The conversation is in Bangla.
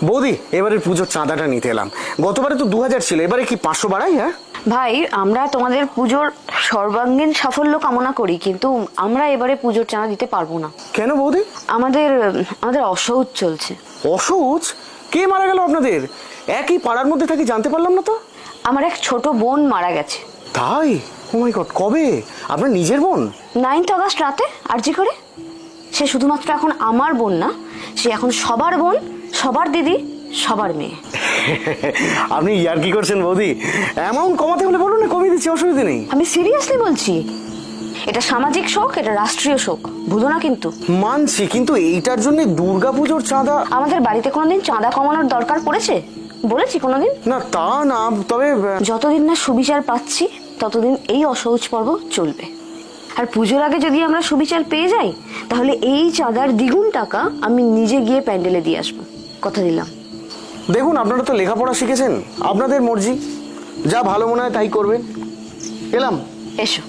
বৌদি, এবারে পুজোর চাঁদাটা নিতে এলাম। গতবারে তো 2000 ছিল, এবারে কি 500 বাড়াই? হ্যাঁ ভাই, আমরা তোমাদের পুজোর সর্বাঙ্গীন সাফল্য কামনা করি, কিন্তু আমরা এবারে পুজোর চাঁদা দিতে পারবো না। কেন বৌদি? আমাদের আমাদের অসহ্য চলছে। অসুচ? কে মারা গেল আপনাদের? একই পাড়ার মধ্যে থাকি, জানতে পারলাম না তো। আমার এক ছোট বোন মারা গেছে। তাই? ও মাই গড, কবে? আপনার নিজের বোন? 9th অগস্ট রাতে আরজি করে। সে শুধুমাত্র এখন আমার বোন না, সে এখন সবার বোন, সবার দিদি, সবার মেয়ে। আপনি ইয়ার কি করছেন বৌদি? অ্যামাউন্ট কমাতে হলে বলুন না, কমিয়ে দিচ্ছি, অসুবিধা নেই। আমি সিরিয়াসলি বলছি, এটা সামাজিক শোক, এটা রাষ্ট্রীয় শোক, বুঝো না কিন্তু। মানছি, কিন্তু এইটার জন্য দুর্গাপুজোর চাঁদা? আমাদের বাড়িতে কোনোদিন চাঁদা কমানোর দরকার পড়েছে বলেছি কোনোদিন? না তা না, তবে যতদিন না সুবিচার পাচ্ছি ততদিন এই অসহজ পর্ব চলবে। আর পুজোর আগে যদি আমরা সুবিচার পেয়ে যাই, তাহলে এই চাঁদার দ্বিগুণ টাকা আমি নিজে গিয়ে প্যান্ডেলে দিয়ে আসবো, কথা দিলাম। দেখুন, আপনারা তো লেখাপড়া শিখেছেন, আপনাদের মর্জি, যা ভালো মনে হয় তাই করবেন। এলাম। এসো।